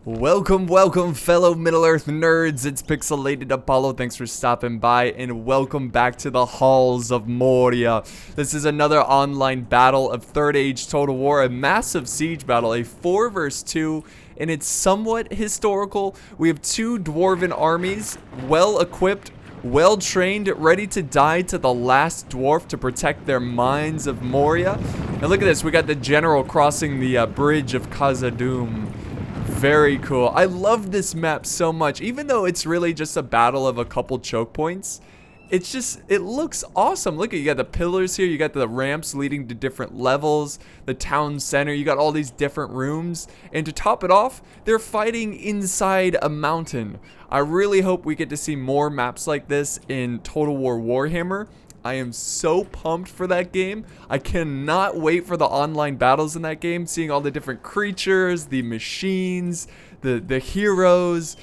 Welcome, fellow Middle-earth nerds. It's Pixelated Apollo. Thanks for stopping by, and welcome back to the halls of Moria. This is another online battle of Third Age Total War, a massive siege battle, a 4 vs 2, and it's somewhat historical. We have two Dwarven armies, well-equipped, well-trained, ready to die to the last dwarf to protect their mines of Moria. And look at this, we got the general crossing the bridge of Khazad-dûm. Very cool. I love this map so much. Even though it's really just a battle of a couple choke points, it looks awesome. Look at, you got the pillars here, you got the ramps leading to different levels, the town center, you got all these different rooms, and to top it off, they're fighting inside a mountain. I really hope we get to see more maps like this in Total War Warhammer. I am so pumped for that game. I cannot wait for the online battles in that game, seeing all the different creatures, the machines, the heroes.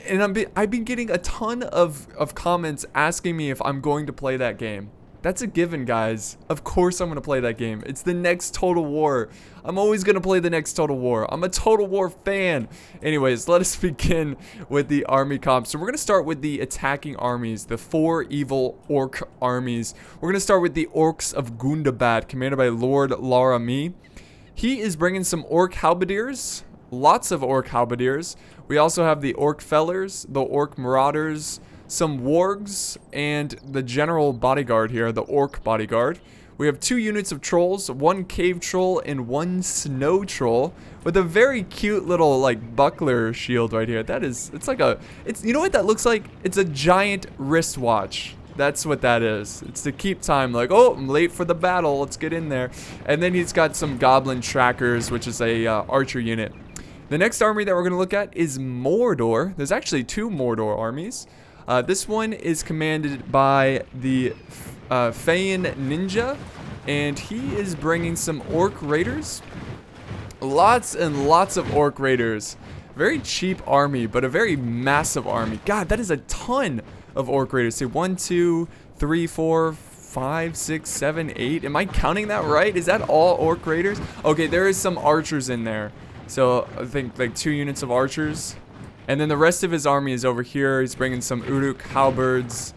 And I've been getting a ton of comments asking me if I'm going to play that game. That's a given, guys. Of course I'm going to play that game. It's the next Total War. I'm always going to play the next Total War. I'm a Total War fan. Anyways, let us begin with the army comp. So we're going to start with the attacking armies, the 4 evil orc armies. We're going to start with the Orcs of Gundabad, commanded by Lord Laramie. He is bringing some orc halberdiers, lots of orc halberdiers. We also have the orc fellers, the orc marauders, some wargs, and the general bodyguard here, the orc bodyguard. We have 2 units of trolls, 1 cave troll and 1 snow troll, with a very cute little like buckler shield right here. You know what that looks like? It's a giant wristwatch. That's what that is. It's to keep time, like, oh, I'm late for the battle, let's get in there. And then he's got some goblin trackers, which is a archer unit. The next army that we're going to look at is Mordor. There's actually 2 Mordor armies. This one is commanded by the Fayin Ninja, and he is bringing some orc raiders. Lots and lots of orc raiders. Very cheap army, but a very massive army. God, that is a ton of orc raiders. Say 1, 2, 3, 4, 5, 6, 7, 8. Am I counting that right? Is that all orc raiders? Okay, there is some archers in there. So I think like 2 units of archers. And then the rest of his army is over here. He's bringing some Uruk halberds.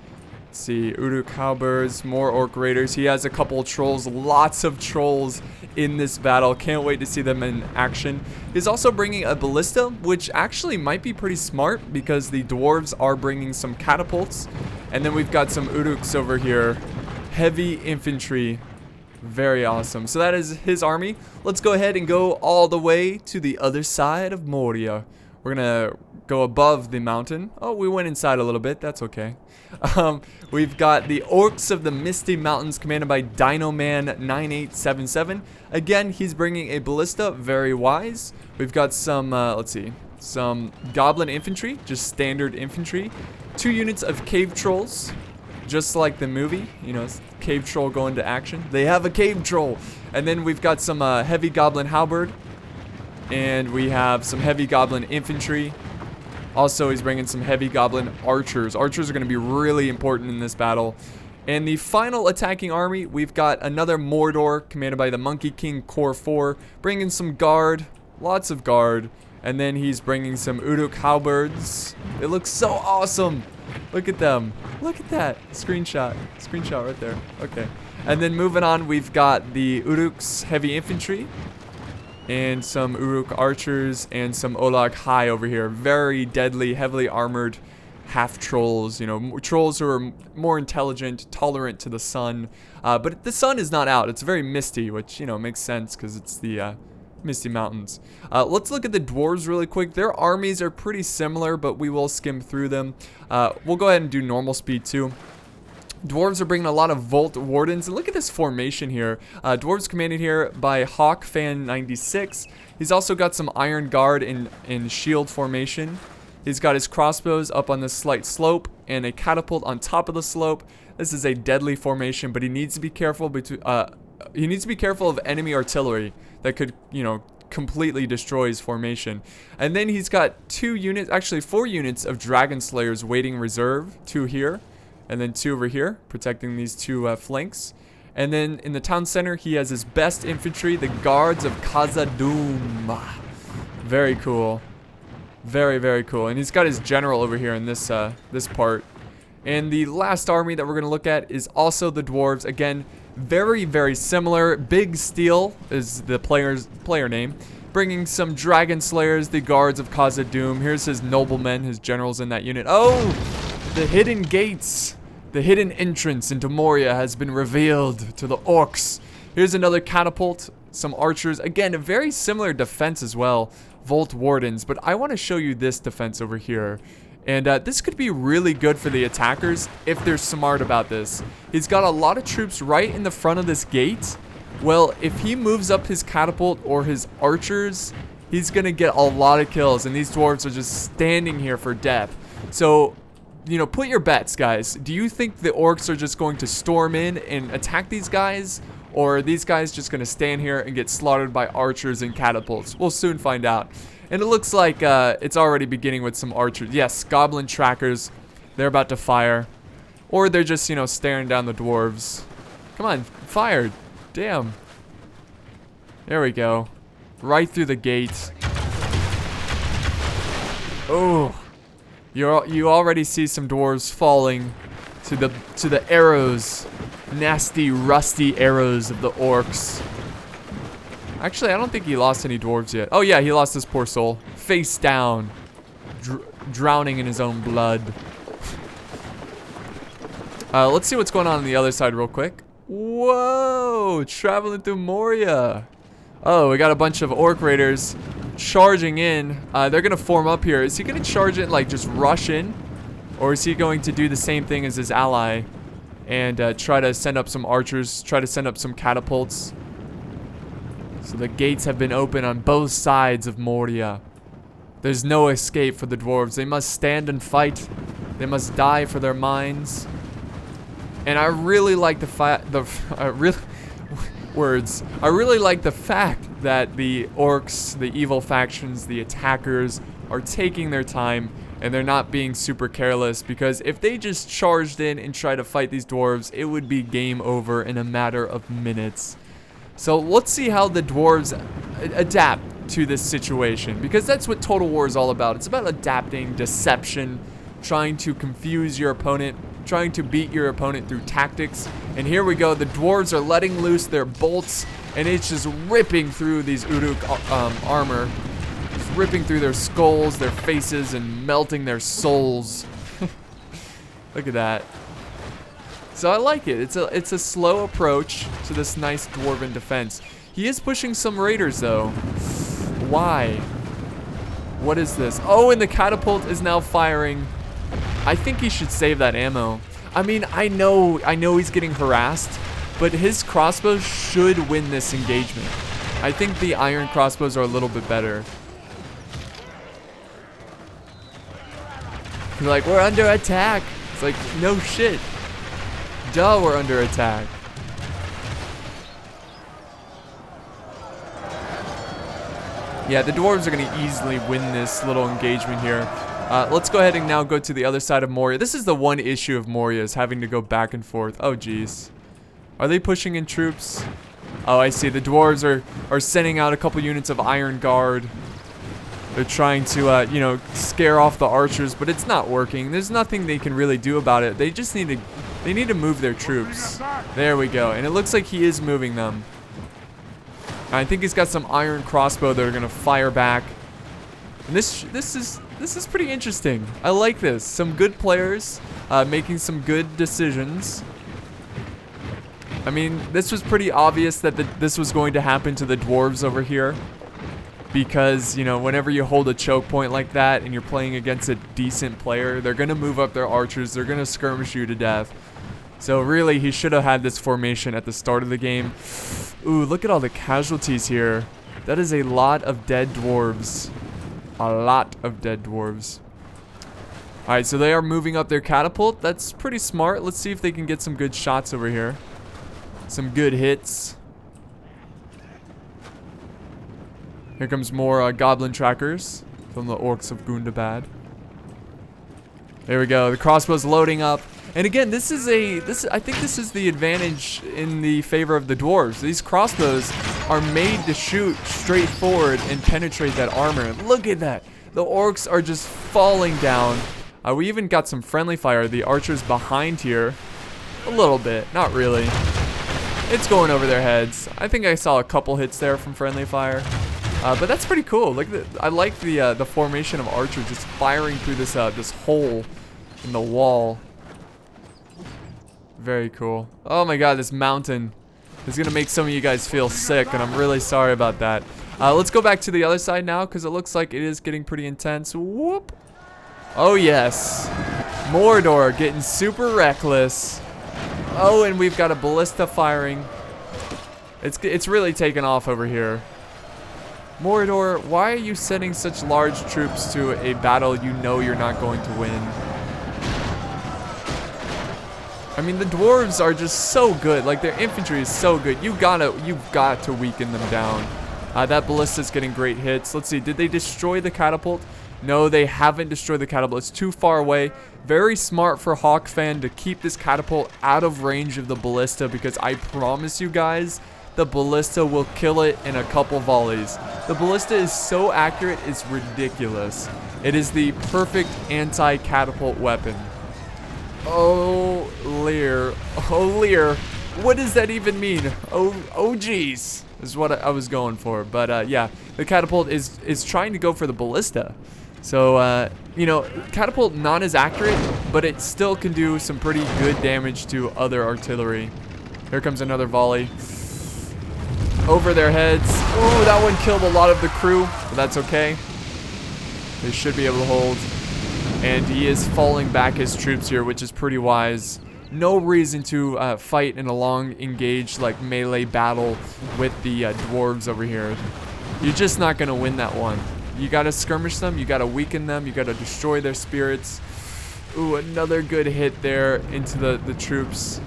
Let's see, Uruk halberds, more orc raiders. He has a couple of trolls, lots of trolls in this battle. Can't wait to see them in action. He's also bringing a ballista, which actually might be pretty smart because the dwarves are bringing some catapults. And then we've got some Uruks over here, heavy infantry. Very awesome. So that is his army. Let's go ahead and go all the way to the other side of Moria. We're gonna go above the mountain. Oh, we went inside a little bit. That's okay. We've got the Orcs of the Misty Mountains, commanded by Dino Man 9877. Again, he's bringing a ballista. Very wise. We've got some, let's see, some goblin infantry, just standard infantry. 2 units of cave trolls, just like the movie. You know, cave troll going to action. They have a cave troll. And then we've got some heavy goblin halberd. And we have some heavy goblin infantry. Also, he's bringing some heavy goblin archers. Archers are going to be really important in this battle. And the final attacking army, we've got another Mordor, commanded by the Monkey King Core 4, bringing some guard, lots of guard. And then he's bringing some Uruk halberds. It looks so awesome. Look at them. Look at that. Screenshot right there. Okay. And then moving on, we've got the Uruk's heavy infantry, and some Uruk archers, and some Olag Hai over here. Very deadly, heavily armored half trolls. You know, trolls who are more intelligent, tolerant to the sun. But the sun is not out. It's very misty, which, you know, makes sense because it's the Misty Mountains. Let's look at the dwarves really quick. Their armies are pretty similar, but we will skim through them. We'll go ahead and do normal speed too. Dwarves are bringing a lot of Volt Wardens, and look at this formation here. Dwarves commanded here by Hawkfan96. He's also got some Iron Guard in shield formation. He's got his crossbows up on this slight slope and a catapult on top of the slope. This is a deadly formation, but he needs to be careful of enemy artillery that could, you know, completely destroy his formation. And then he's got 2 units, actually 4 units of Dragon Slayers waiting reserve. 2 here. And then 2 over here, protecting these 2 flanks. And then in the town center, he has his best infantry, the Guards of Khazad-dûm. Very cool. Very, very cool. And he's got his general over here in this this part. And the last army that we're going to look at is also the Dwarves. Again, very, very similar. Big Steel is the player name. Bringing some Dragon Slayers, the guards of Khazad-dûm. Here's his noblemen, his generals in that unit. Oh, the hidden gates. The hidden entrance into Moria has been revealed to the Orcs. Here's another catapult, some archers. Again, a very similar defense as well. Vault Wardens, but I want to show you this defense over here. And this could be really good for the attackers if they're smart about this. He's got a lot of troops right in the front of this gate. Well, if he moves up his catapult or his archers, he's going to get a lot of kills. And these dwarves are just standing here for death. So, you know, put your bets, guys. Do you think the orcs are just going to storm in and attack these guys? Or are these guys just going to stand here and get slaughtered by archers and catapults? We'll soon find out. And it looks like it's already beginning with some archers. Yes, goblin trackers. They're about to fire. Or they're just, you know, staring down the dwarves. Come on, fire. Damn. There we go. Right through the gate. Oh. You already see some dwarves falling to the arrows. Nasty, rusty arrows of the orcs. Actually, I don't think he lost any dwarves yet. Oh yeah, he lost his poor soul. Face down. Drowning in his own blood. Let's see what's going on the other side real quick. Whoa! Traveling through Moria. Oh, we got a bunch of orc raiders charging in. They're gonna form up here. Is he gonna charge it, like just rush in? Or is he going to do the same thing as his ally and try to send up some archers, try to send up some catapults? So the gates have been open on both sides of Moria. There's no escape for the dwarves. They must stand and fight. They must die for their minds. And I really like I really like the fact that the orcs, the evil factions, the attackers are taking their time and they're not being super careless, because if they just charged in and tried to fight these dwarves, it would be game over in a matter of minutes. So let's see how the dwarves adapt to this situation, because that's what Total War is all about. It's about adapting, deception, trying to confuse your opponent, trying to beat your opponent through tactics. And here we go. The dwarves are letting loose their bolts, and it's just ripping through these Uruk armor. Just ripping through their skulls, their faces, and melting their souls. Look at that. So I like it. It's a slow approach to this nice dwarven defense. He is pushing some raiders though. Why? What is this? Oh, and the catapult is now firing. I think he should save that ammo. I mean, I know he's getting harassed, but his crossbows should win this engagement. I think the iron crossbows are a little bit better. You're like, we're under attack. It's like, no shit. Duh, we're under attack. Yeah, the dwarves are going to easily win this little engagement here. Let's go ahead and now go to the other side of Moria. This is the one issue of Moria, is having to go back and forth. Oh, jeez. Are they pushing in troops? Oh, I see. The dwarves are sending out a couple units of Iron Guard. They're trying to, you know, scare off the archers, but it's not working. There's nothing they can really do about it. They just need to move their troops. There we go. And it looks like he is moving them. I think he's got some iron crossbow that are going to fire back. And this is pretty interesting. I like this. Some good players making some good decisions. I mean, this was pretty obvious that this was going to happen to the dwarves over here. Because, you know, whenever you hold a choke point like that and you're playing against a decent player, they're going to move up their archers. They're going to skirmish you to death. So really, he should have had this formation at the start of the game. Ooh, look at all the casualties here. That is a lot of dead dwarves. A lot of dead dwarves. Alright, so they are moving up their catapult. That's pretty smart. Let's see if they can get some good shots over here. Some good hits. Here comes more goblin trackers from the Orcs of Gundabad. There we go. The crossbow's loading up. And again, I think this is the advantage in the favor of the dwarves. These crossbows are made to shoot straight forward and penetrate that armor. Look at that. The orcs are just falling down. We even got some friendly fire. The archers behind here. A little bit. Not really. It's going over their heads. I think I saw a couple hits there from friendly fire. But that's pretty cool. Look, I like the formation of archers just firing through this this hole in the wall. Very cool. Oh my god, this mountain is gonna make some of you guys feel sick, and I'm really sorry about that. Let's go back to the other side now, because it looks like it is getting pretty intense. Whoop. Oh yes. Mordor getting super reckless. Oh, and we've got a ballista firing. It's really taken off over here. Mordor, why are you sending such large troops to a battle you know you're not going to win? I mean, the dwarves are just so good. Like, their infantry is so good. You've got to weaken them down. That ballista's getting great hits. Let's see, did they destroy the catapult? No, they haven't destroyed the catapult. It's too far away. Very smart for Hawkfan to keep this catapult out of range of the ballista, because I promise you guys, the ballista will kill it in a couple volleys. The ballista is so accurate, it's ridiculous. It is the perfect anti-catapult weapon. Oh, Lear. Oh, Lear. What does that even mean? Oh, geez. Is what I was going for. But, yeah, the catapult is trying to go for the ballista. So, you know, catapult not as accurate, but it still can do some pretty good damage to other artillery. Here comes another volley. Over their heads. Ooh, that one killed a lot of the crew, but that's okay. They should be able to hold. And he is falling back his troops here, which is pretty wise. No reason to fight in a long engaged like melee battle with the dwarves over here. You're just not going to win that one. You got to skirmish them. You got to weaken them. You got to destroy their spirits. Ooh, another good hit there into the troops.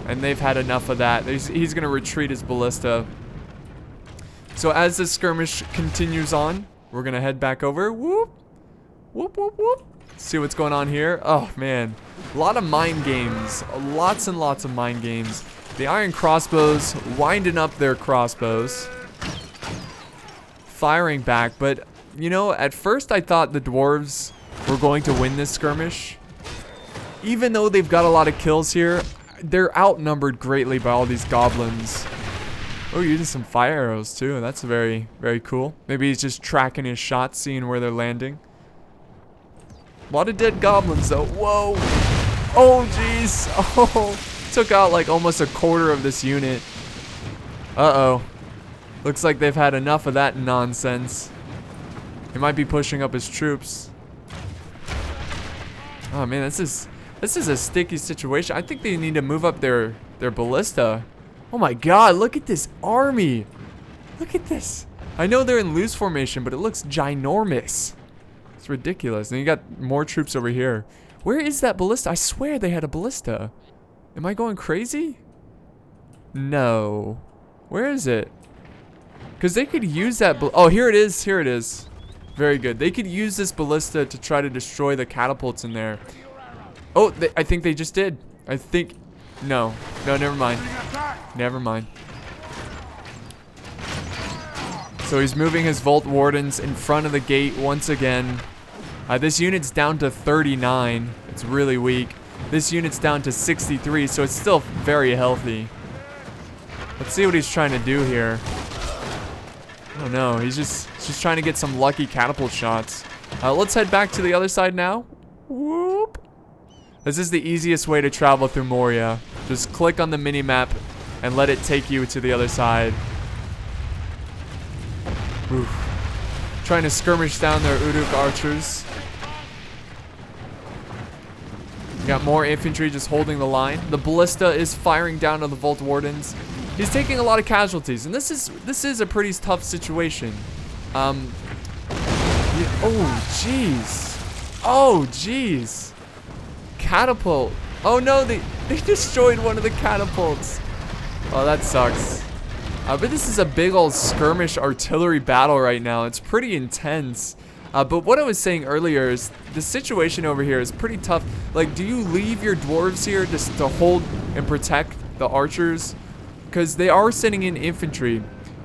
And they've had enough of that. He's going to retreat his ballista. So as the skirmish continues on, we're going to head back over. Whoop. Whoop, whoop, whoop. See what's going on here. Oh, man. A lot of mind games. Lots and lots of mind games. The iron crossbows winding up their crossbows. Firing back. But, you know, at first I thought the dwarves were going to win this skirmish. Even though they've got a lot of kills here, they're outnumbered greatly by all these goblins. Oh, using some fire arrows too. That's very, very cool. Maybe he's just tracking his shots, seeing where they're landing. A lot of dead goblins though. Whoa. Oh, jeez. Oh, took out like almost a quarter of this unit. Uh-oh. Looks like they've had enough of that nonsense. He might be pushing up his troops. Oh man, this is a sticky situation. I think they need to move up their ballista. Oh my god, look at this army. Look at this. I know they're in loose formation, but it looks ginormous. It's ridiculous. And you got more troops over here. Where is that ballista? I swear they had a ballista. Am I going crazy? No. Where is it? Because they could use that. Oh, here it is. Here it is. Very good. They could use this ballista to try to destroy the catapults in there. Oh, I think they just did. I think. No. No, never mind. Never mind. So he's moving his Vault Wardens in front of the gate once again. This unit's down to 39. It's really weak. This unit's down to 63, so it's still very healthy. Let's see what he's trying to do here. Oh no, he's just trying to get some lucky catapult shots. Let's head back to the other side now. Whoop. This is the easiest way to travel through Moria. Just click on the mini-map and let it take you to the other side. Oof. Trying to skirmish down their Uruk archers. Got more infantry just holding the line. The ballista is firing down on the Vault Wardens. He's taking a lot of casualties, and this is a pretty tough situation. Oh jeez. Oh jeez. Catapult. Oh no, they destroyed one of the catapults. Oh, that sucks. But this is a big old skirmish artillery battle right now. It's pretty intense. But what I was saying earlier is the situation over here is pretty tough. Like, do you leave your dwarves here just to hold and protect the archers? Because they are sending in infantry.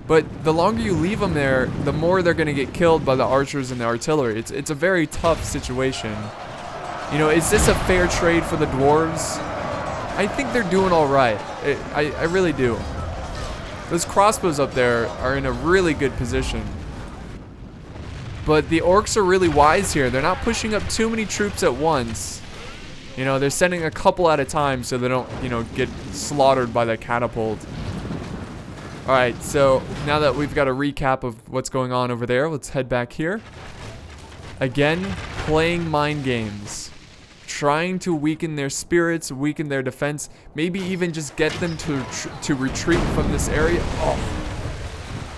But the longer you leave them there, the more they're going to get killed by the archers and the artillery. It's a very tough situation. You know, is this a fair trade for the dwarves? I think they're doing all right. I really do. Those crossbows up there are in a really good position. But the orcs are really wise here. They're not pushing up too many troops at once. You know, they're sending a couple at a time so they don't, you know, get slaughtered by that catapult. Alright, so now that we've got a recap of what's going on over there, let's head back here. Again, playing mind games. Trying to weaken their spirits, weaken their defense, maybe even just get them to retreat from this area. Oh,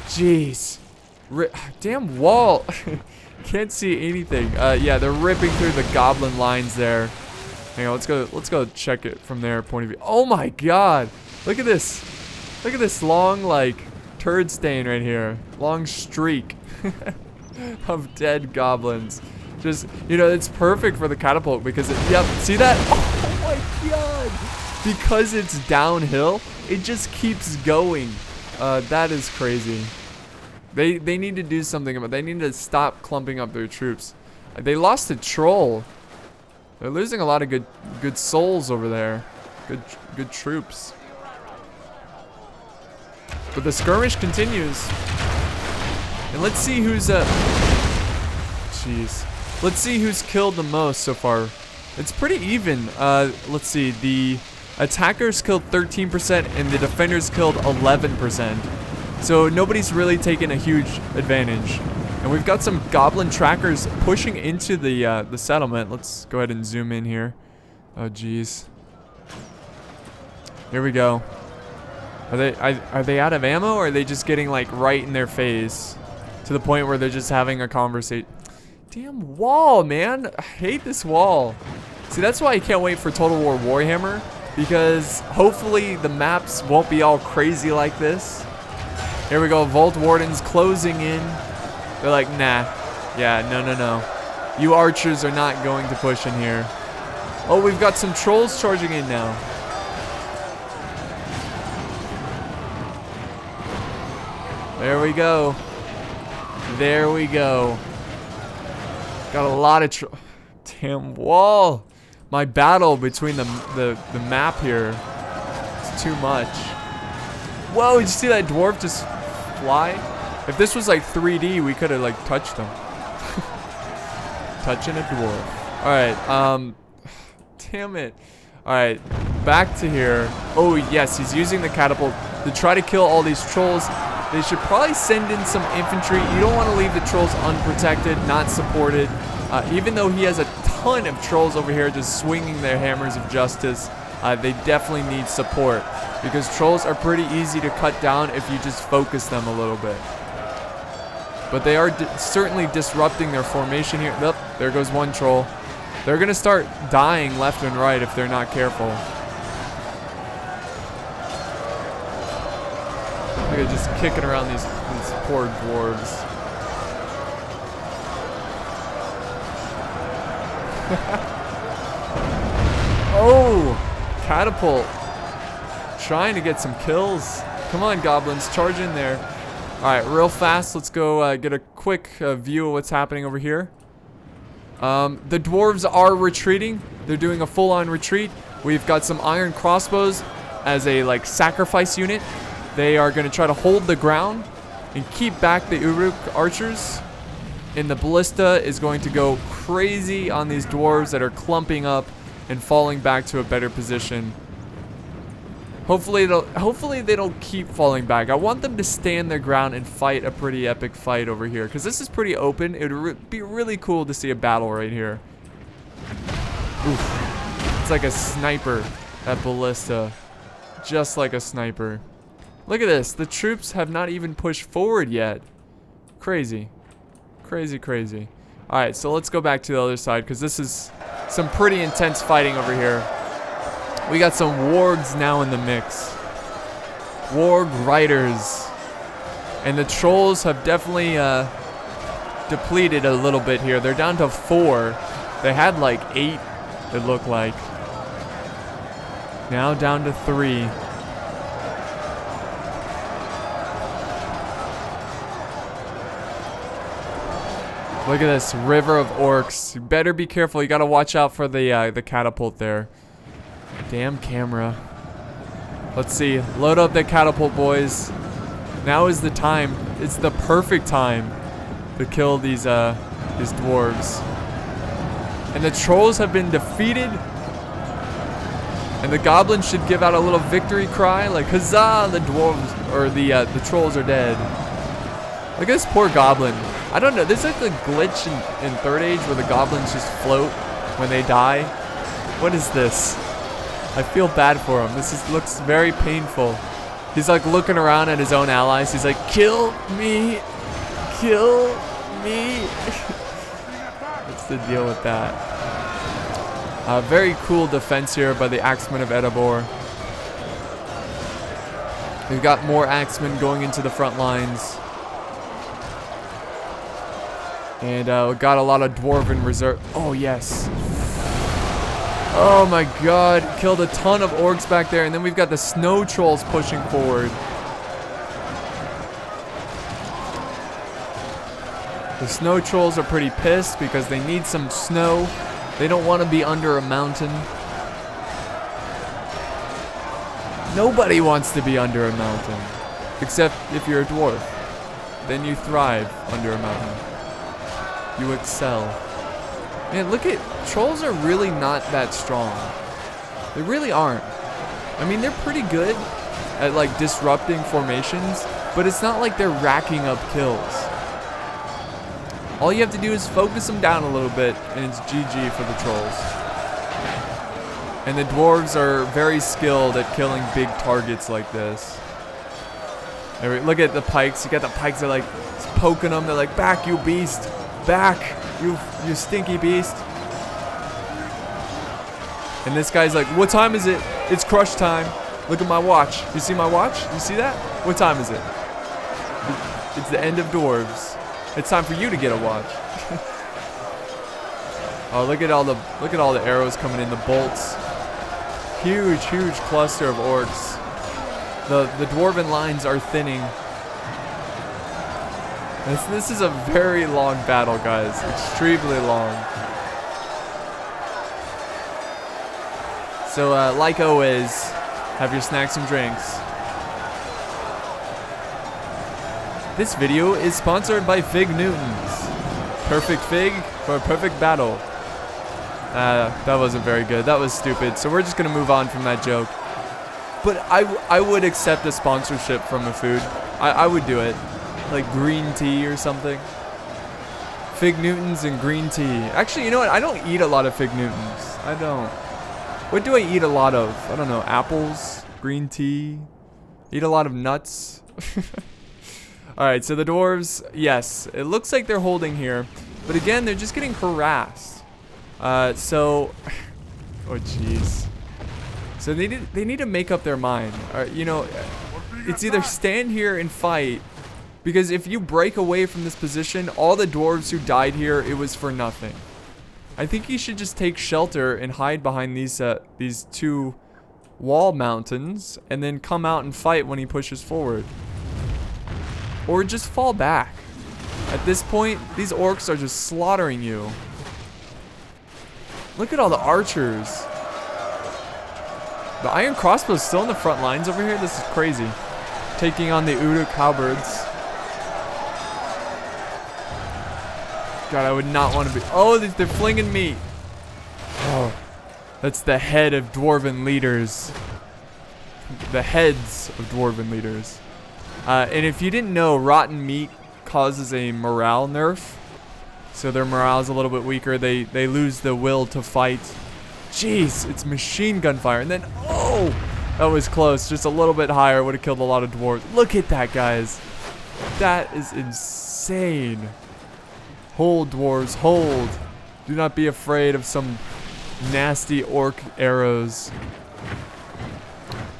jeez. Damn wall. Can't see anything. Yeah, they're ripping through the goblin lines there. Hang on, let's go check it from their point of view. Oh my god. Look at this. Look at this long, like, turd stain right here. Long streak of dead goblins. Just, you know, it's perfect for the catapult because yep, see that? Oh my god. Because it's downhill, it just keeps going. That is crazy. They need to do something about it. They need to stop clumping up their troops. They lost a troll. They're losing a lot of good souls over there. Good troops. But the skirmish continues. And let's see who's jeez. Let's see who's killed the most so far. It's pretty even. Let's see. The attackers killed 13% and the defenders killed 11%. So nobody's really taken a huge advantage. And we've got some goblin trackers pushing into the settlement. Let's go ahead and zoom in here. Oh jeez. Here we go. Are they out of ammo, or are they just getting like right in their face to the point where they're just having a conversation? Damn wall, man. I hate this wall. See, that's why I can't wait for Total War Warhammer, because hopefully the maps won't be all crazy like this. Here we go, Vault Wardens closing in. They're like, nah. Yeah, no. You archers are not going to push in here. Oh, we've got some trolls charging in now. There we go. There we go. Got a lot of damn wall. My battle between the map here is too much. Whoa, did you see that dwarf just fly? If this was like 3D, we could have like touched him. Touching a dwarf. Alright, damn it. Alright, back to here. Oh yes, he's using the catapult to try to kill all these trolls. They should probably send in some infantry. You don't want to leave the trolls unprotected, not supported. Even though he has a ton of trolls over here just swinging their hammers of justice, they definitely need support. Because trolls are pretty easy to cut down if you just focus them a little bit. But they are certainly disrupting their formation here. Yep, there goes one troll. They're going to start dying left and right if they're not careful. Look at just kicking around these poor dwarves. Oh! Catapult. Trying to get some kills. Come on, goblins. Charge in there. Alright, real fast. Let's go get a quick view of what's happening over here. The dwarves are retreating. They're doing a full-on retreat. We've got some iron crossbows as a like sacrifice unit. They are going to try to hold the ground and keep back the Uruk archers. And the ballista is going to go crazy on these dwarves that are clumping up and falling back to a better position. Hopefully they don't keep falling back. I want them to stand their ground and fight a pretty epic fight over here, because this is pretty open. It would be really cool to see a battle right here. Oof. It's like a sniper, that ballista. Just like a sniper. Look at this. The troops have not even pushed forward yet. Crazy. Crazy, crazy. Alright, so let's go back to the other side, because this is some pretty intense fighting over here. We got some wargs now in the mix. Warg riders. And the trolls have definitely depleted a little bit here. They're down to 4. They had like 8, it looked like. Now down to 3. Look at this river of orcs. You better be careful. You gotta watch out for the catapult there. Damn camera. Let's see. Load up the catapult, boys. Now is the time. It's the perfect time to kill these dwarves. And the trolls have been defeated. And the goblins should give out a little victory cry, like huzzah! The dwarves or the trolls are dead. Look at this poor goblin. I don't know. There's like a glitch in Third Age where the goblins just float when they die. What is this? I feel bad for him. Looks very painful. He's like looking around at his own allies. He's like, kill me, kill me. What's the deal with that? Very cool defense here by the Axemen of Erebor. We've got more Axemen going into the front lines. And we got a lot of Dwarven reserve. Oh, yes. Oh, my God. Killed a ton of orcs back there. And then we've got the snow trolls pushing forward. The snow trolls are pretty pissed because they need some snow. They don't want to be under a mountain. Nobody wants to be under a mountain. Except if you're a dwarf. Then you thrive under a mountain. You excel. Man, look at... Trolls are really not that strong. They really aren't. I mean, they're pretty good at, like, disrupting formations, but it's not like they're racking up kills. All you have to do is focus them down a little bit, and it's GG for the trolls. And the dwarves are very skilled at killing big targets like this. Look at the pikes. You got the pikes that are like poking them. They're like, back, you beast. Back, you stinky beast. And this guy's like, what time is it? It's crush time. Look at my watch. You see my watch? You see that? What time is it? It's the end of dwarves. It's time for you to get a watch. Oh, look at all the arrows coming in, the bolts. Huge cluster of orcs. The dwarven lines are thinning. This is a very long battle, guys. Extremely long. So, like always, have your snacks and drinks. This video is sponsored by Fig Newtons. Perfect fig for a perfect battle. That wasn't very good. That was stupid. So we're just gonna move on from that joke. But I would accept a sponsorship from a food. I would do it. Like green tea or something. Fig Newtons and green tea. Actually, you know what? I don't eat a lot of Fig Newtons. I don't. What do I eat a lot of? I don't know. Apples, green tea. Eat a lot of nuts. Alright, so the dwarves, yes, it looks like they're holding here. But again, they're just getting harassed. Oh jeez. So they need to make up their mind. You know, it's either stand here and fight, because if you break away from this position, all the dwarves who died here, it was for nothing. I think you should just take shelter and hide behind these two wall mountains, and then come out and fight when he pushes forward. Or just fall back. At this point, these orcs are just slaughtering you. Look at all the archers. The iron crossbow is still in the front lines over here. This is crazy. Taking on the Uruk halberds. God, I would not want to be... Oh, they're flinging meat. Oh, that's the head of dwarven leaders. The heads of dwarven leaders. And if you didn't know, rotten meat causes a morale nerf. So their morale is a little bit weaker. They lose the will to fight. Jeez, it's machine gun fire. And then, oh, that was close. Just a little bit higher. Would have killed a lot of dwarves. Look at that, guys. That is insane. Hold, dwarves, hold. Do not be afraid of some nasty orc arrows.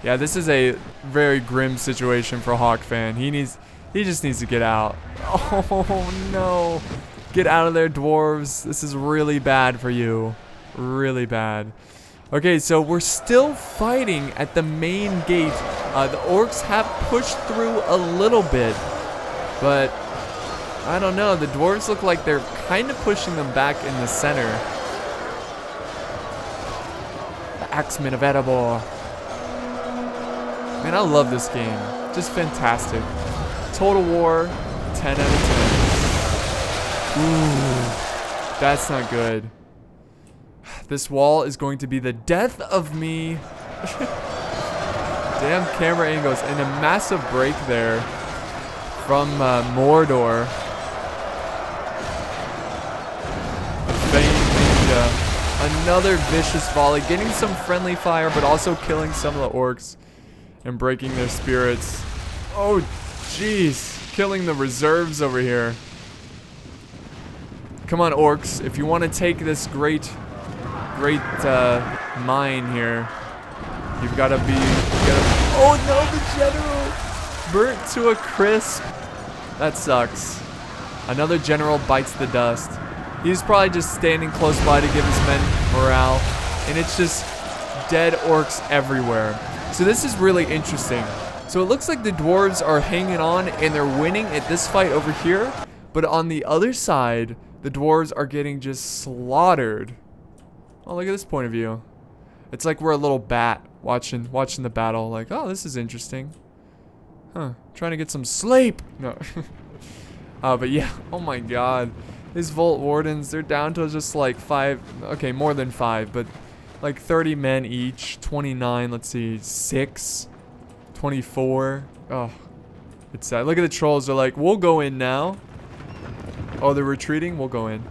Yeah, this is a very grim situation for Hawk Fan. He just needs to get out. Oh no. Get out of there, dwarves. This is really bad for you. Really bad. Okay, so we're still fighting at the main gate. The orcs have pushed through a little bit, but I don't know. The dwarves look like they're kind of pushing them back in the center. The Axemen of Erebor. Man, I love this game. Just fantastic. Total War, 10 out of 10. Ooh, that's not good. This wall is going to be the death of me. Damn camera angles. And a massive break there from Mordor. Another vicious volley. Getting some friendly fire, but also killing some of the orcs. And breaking their spirits. Oh, jeez. Killing the reserves over here. Come on, orcs. If you want to take this great mine here, you've got to be... oh, no, the general. Burnt to a crisp. That sucks. Another general bites the dust. He's probably just standing close by to give his men morale. And it's just dead orcs everywhere. So this is really interesting. So it looks like the dwarves are hanging on and they're winning at this fight over here. But on the other side, the dwarves are getting just slaughtered. Oh, look at this point of view. It's like we're a little bat watching the battle. Like, oh, this is interesting. Huh. Trying to get some sleep. No. But yeah. Oh my god. These Vault Wardens, they're down to just like 5. Okay, more than 5, but like 30 men each. 29, let's see, 6. 24. Oh, it's sad. Look at the trolls. They're like, we'll go in now. Oh, they're retreating? We'll go in.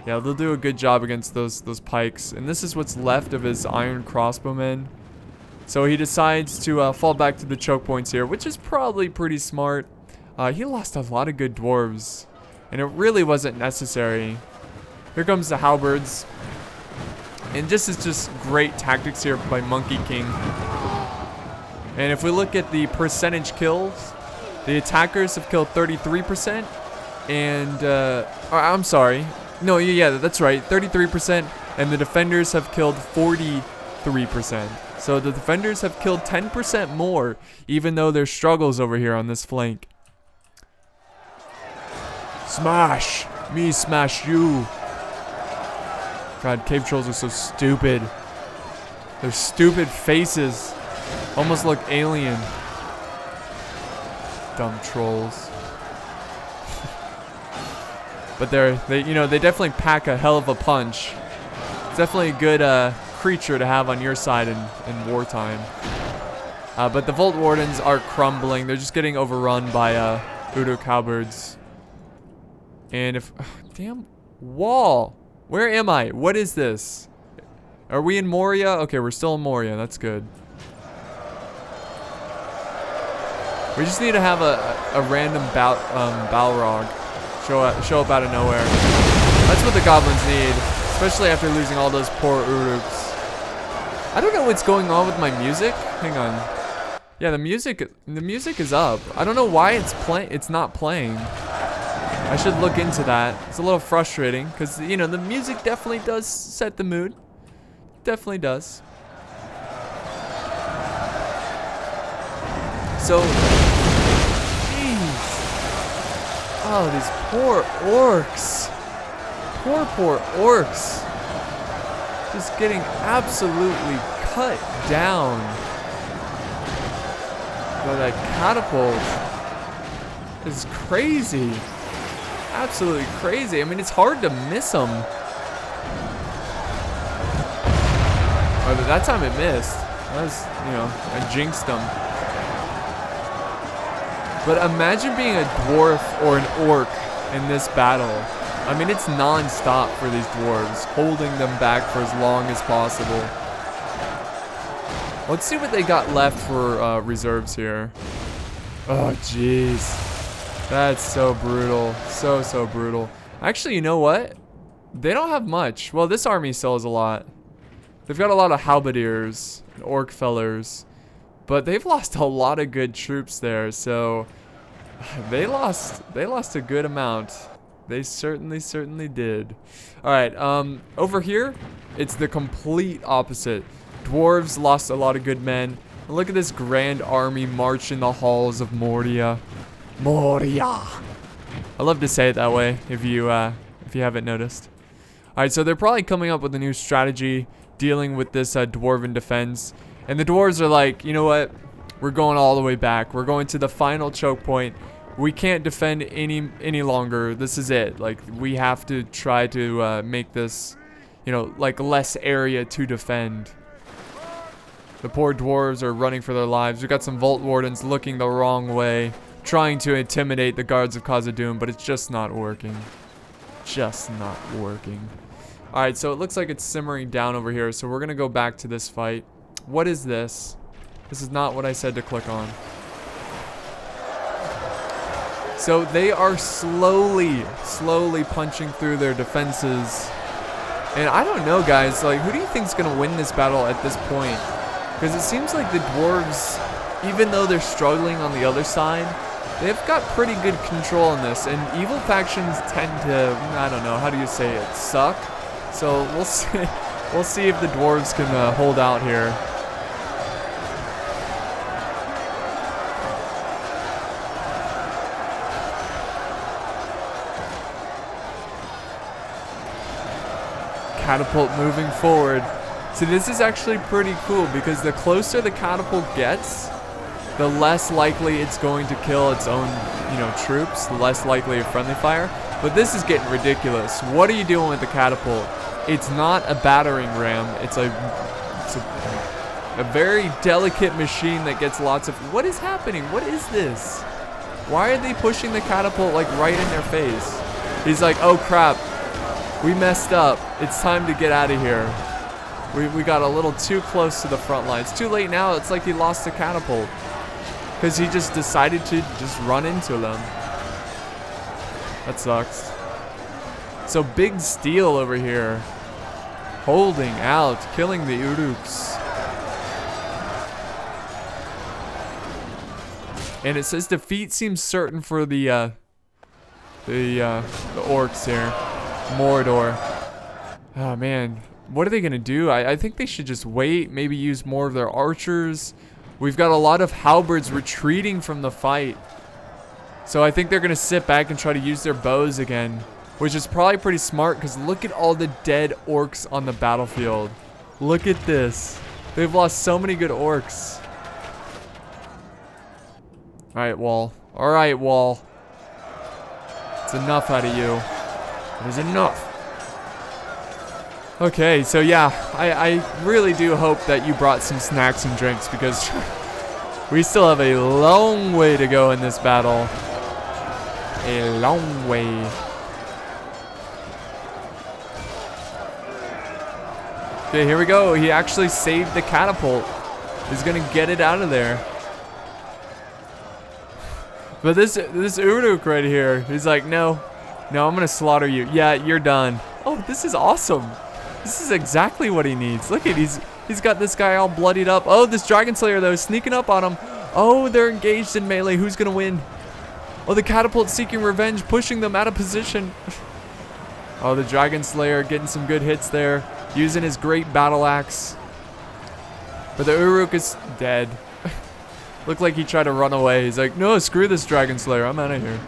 Yeah, they'll do a good job against those pikes. And this is what's left of his iron crossbowmen. So he decides to fall back to the choke points here, which is probably pretty smart. He lost a lot of good dwarves. And it really wasn't necessary. Here comes the halberds. And this is just great tactics here by Monkey King. And if we look at the percentage kills, the attackers have killed 33%. And, I'm sorry. No, yeah, that's right. 33%. And the defenders have killed 43%. So the defenders have killed 10% more, even though there's struggles over here on this flank. Smash! Me smash you. God, cave trolls are so stupid. Their stupid faces almost look alien. Dumb trolls. But they definitely pack a hell of a punch. It's definitely a good creature to have on your side in wartime. But the Vault Wardens are crumbling. They're just getting overrun by Uruk halberds. And if... damn wall. Where am I? What is this? Are we in Moria? Okay, we're still in Moria. That's good. We just need to have a random Balrog show up out of nowhere. That's what the goblins need. Especially after losing all those poor Uruks. I don't know what's going on with my music. Hang on. Yeah, the music is up. I don't know why it's not playing. I should look into that. It's a little frustrating because, the music definitely does set the mood. Definitely does. So, jeez. Oh, these poor orcs. Poor orcs. Just getting absolutely cut down by that catapult. It's crazy. Absolutely crazy. I mean, it's hard to miss them. Oh, but that time it missed. That was, I jinxed them. But imagine being a dwarf or an orc in this battle. I mean, it's non-stop for these dwarves, holding them back for as long as possible. Let's see what they got left for reserves here. Oh, jeez. That's so brutal. So brutal. Actually, you know what? They don't have much. Well, this army still has a lot. They've got a lot of halberdiers and orc fellers. But they've lost a lot of good troops there, so they lost a good amount. They certainly did. Alright, over here, it's the complete opposite. Dwarves lost a lot of good men. And look at this grand army march in the halls of Moria. Moria! I love to say it that way if you haven't noticed. All right, so they're probably coming up with a new strategy dealing with this Dwarven defense. And the Dwarves are like, you know what? We're going all the way back. We're going to the final choke point. We can't defend any longer. This is it. Like, we have to try to make this, you know, like less area to defend. The poor Dwarves are running for their lives. We've got some Vault Wardens looking the wrong way, trying to intimidate the guards of Khazad-dûm, but it's just not working. Just not working. Alright, so it looks like it's simmering down over here, so we're going to go back to this fight. What is this? This is not what I said to click on. So they are slowly punching through their defenses. And I don't know, guys, like, who do you think is going to win this battle at this point? Because it seems like the Dwarves, even though they're struggling on the other side, they've got pretty good control on this. And evil factions tend to, I don't know, how do you say it, suck? So we'll see, we'll see if the Dwarves can hold out here. Catapult moving forward. So this is actually pretty cool because the closer the catapult gets, the less likely it's going to kill its own, you know, troops, the less likely of friendly fire. But this is getting ridiculous. What are you doing with the catapult? It's not a battering ram. It's a very delicate machine that gets lots of... What is happening? What is this? Why are they pushing the catapult like right in their face? He's like, oh crap. We messed up. It's time to get out of here. We got a little too close to the front line. It's too late now. It's like he lost the catapult. Because he just decided to just run into them. That sucks. So big steel over here. Holding out. Killing the Orcs. And it says defeat seems certain for the Orcs here. Mordor. Oh man, what are they gonna do? I think they should just wait, maybe use more of their archers. We've got a lot of halberds retreating from the fight, so I think they're gonna sit back and try to use their bows again, which is probably pretty smart because look at all the dead orcs on the battlefield. Look at this. They've lost so many good orcs. Alright, Wall. Alright, Wall. It's enough out of you. It is enough. Okay, so yeah, I really do hope that you brought some snacks and drinks because we still have a long way to go in this battle. A long way. Okay, here we go. He actually saved the catapult. He's gonna get it out of there. But this Uruk right here, he's like, no, I'm gonna slaughter you. Yeah, you're done. Oh, this is awesome. This is exactly what he needs. Look at, he's got this guy all bloodied up. Oh, this Dragon Slayer though is sneaking up on him. Oh, they're engaged in melee. Who's gonna win? Oh, the catapult seeking revenge, pushing them out of position. Oh, the Dragon Slayer getting some good hits there, using his great battle axe. But the Uruk is dead. Looked like he tried to run away. He's like, no, screw this Dragon Slayer. I'm out of here.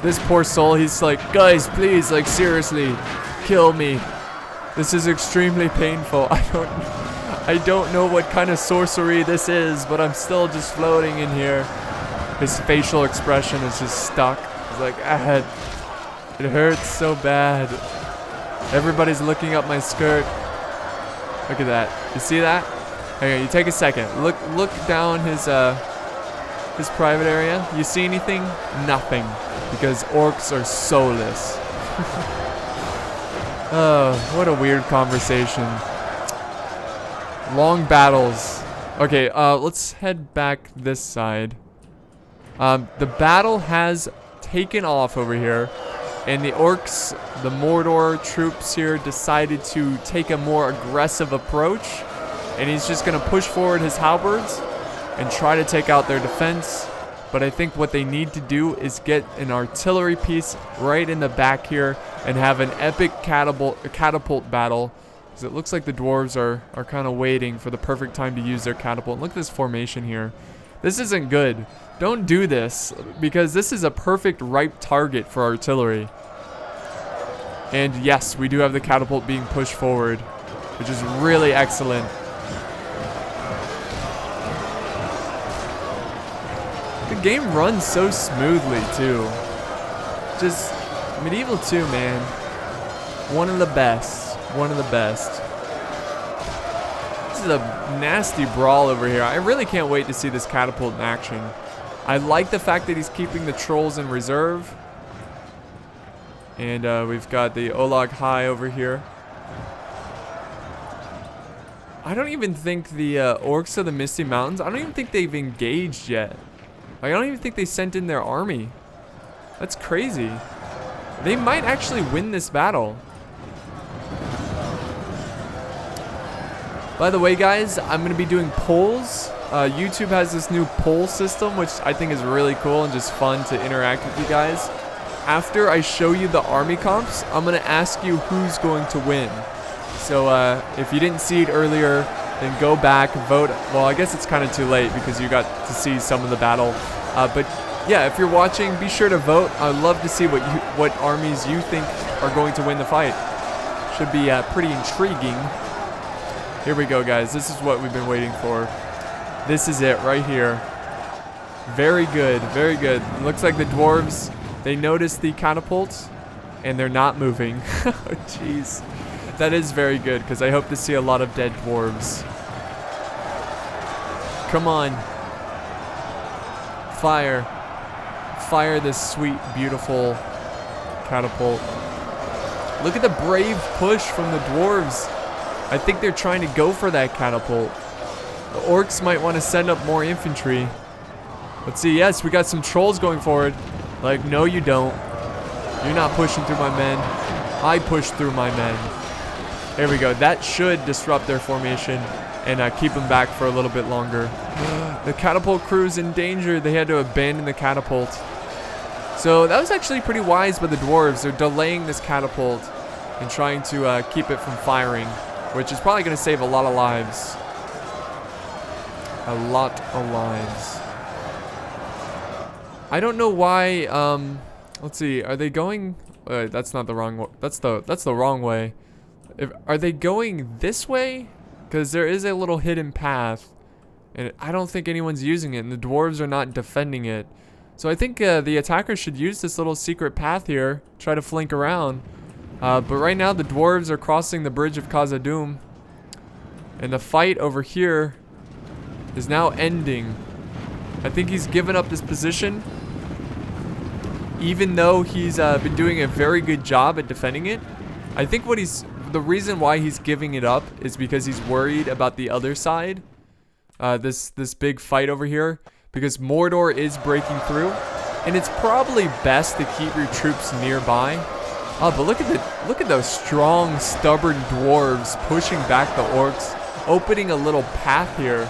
This poor soul, he's like, guys, please, like, seriously, kill me. This is extremely painful. I don't know what kind of sorcery this is, but I'm still just floating in here. His facial expression is just stuck. He's like, ah, it hurts so bad. Everybody's looking up my skirt. Look at that. You see that? Hang on, you take a second. Look down his private area. You see anything? Nothing. Because orcs are soulless. Oh, what a weird conversation. Long battles. Okay, let's head back this side. The battle has taken off over here. And the orcs, the Mordor troops here, decided to take a more aggressive approach. And he's just going to push forward his halberds and try to take out their defense. But I think what they need to do is get an artillery piece right in the back here and have an epic catapult battle. Because it looks like the dwarves are kind of waiting for the perfect time to use their catapult. And look at this formation here. This isn't good. Don't do this, because this is a perfect ripe target for artillery. And yes, we do have the catapult being pushed forward, which is really excellent. The game runs so smoothly too. Just Medieval 2, man. One of the best. One of the best. This is a nasty brawl over here. I really can't wait to see this catapult in action. I like the fact that he's keeping the trolls in reserve. And we've got the Olag High over here. I don't even think the Orcs of the Misty Mountains, I don't even think they've engaged yet. Like, I don't even think they sent in their army. That's crazy. They might actually win this battle. By the way, guys, I'm going to be doing polls. YouTube has this new poll system, which I think is really cool and just fun to interact with you guys. After I show you the army comps, I'm going to ask you who's going to win. So if you didn't see it earlier, then go back, vote. Well, I guess it's kind of too late because you got to see some of the battle. But yeah, if you're watching, be sure to vote. I'd love to see what armies you think are going to win the fight. Should be pretty intriguing. Here we go, guys. This is what we've been waiting for. This is it right here. Very good, very good. It looks like the dwarves, they noticed the catapult and they're not moving. Oh, jeez. That is very good because I hope to see a lot of dead dwarves. Come on. Fire. Fire this sweet, beautiful catapult. Look at the brave push from the dwarves. I think they're trying to go for that catapult. The orcs might want to send up more infantry. Let's see. Yes, we got some trolls going forward. Like, no, you don't. You're not pushing through my men. I push through my men. There we go. That should disrupt their formation and keep them back for a little bit longer. The catapult crew's in danger. They had to abandon the catapult. So that was actually pretty wise by the dwarves. They're delaying this catapult and trying to keep it from firing, which is probably going to save a lot of lives. A lot of lives. I don't know why. Let's see. Are they going? That's not the wrong way. That's the wrong way. Are they going this way? Because there is a little hidden path, and I don't think anyone's using it, and the dwarves are not defending it. So I think the attackers should use this little secret path here, try to flank around. But right now the dwarves are crossing the bridge of Khazad-dûm, and the fight over here is now ending. I think he's given up this position, even though he's been doing a very good job at defending it. I think the reason why he's giving it up is because he's worried about the other side. This big fight over here, because Mordor is breaking through, and it's probably best to keep your troops nearby. Oh, but look at those strong, stubborn dwarves pushing back the orcs, opening a little path here.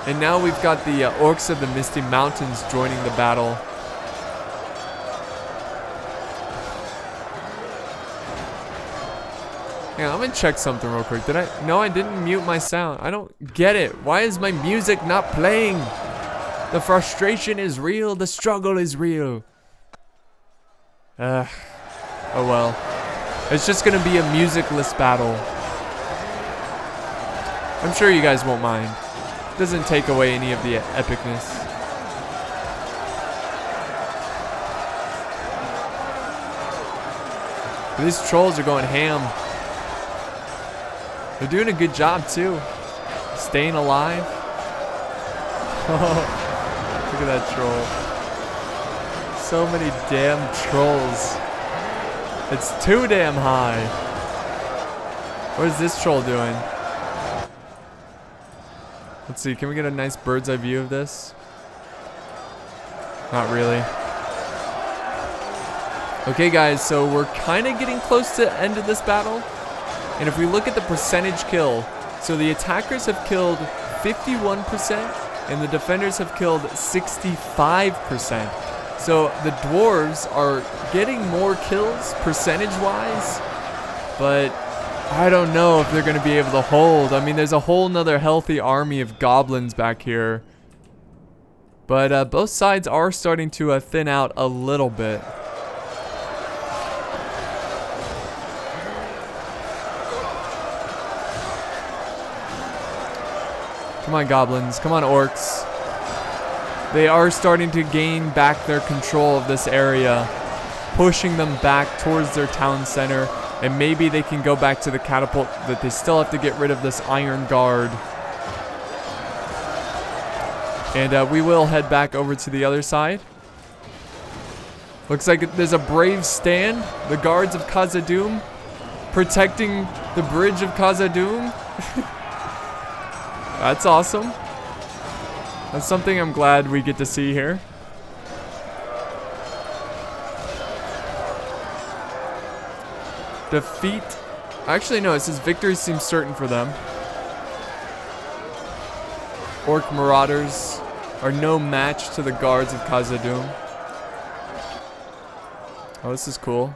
And now we've got the Orcs of the Misty Mountains joining the battle. Yeah, I'm gonna check something real quick. No, I didn't mute my sound. I don't get it. Why is my music not playing? The frustration is real. The struggle is real. Oh well. It's just gonna be a musicless battle. I'm sure you guys won't mind. Doesn't take away any of the epicness. These trolls are going ham. They're doing a good job too. Staying alive. Look at that troll. So many damn trolls. It's too damn high. What is this troll doing? Let's see, can we get a nice bird's eye view of this? Not really. Okay guys, so we're kind of getting close to the end of this battle. And if we look at the percentage kill, so the attackers have killed 51% and the defenders have killed 65%. So the dwarves are getting more kills percentage-wise, but I don't know if they're going to be able to hold. I mean, there's a whole nother healthy army of goblins back here. But both sides are starting to thin out a little bit. Come on, goblins. Come on, orcs. They are starting to gain back their control of this area, pushing them back towards their town center. And maybe they can go back to the catapult, but they still have to get rid of this iron guard. And we will head back over to the other side. Looks like there's a brave stand. The guards of Khazad-dûm protecting the bridge of Khazad-dûm. That's awesome. That's something I'm glad we get to see here. Defeat. Actually, no, it says victory seems certain for them. Orc marauders are no match to the guards of Khazad-dûm. Oh, this is cool.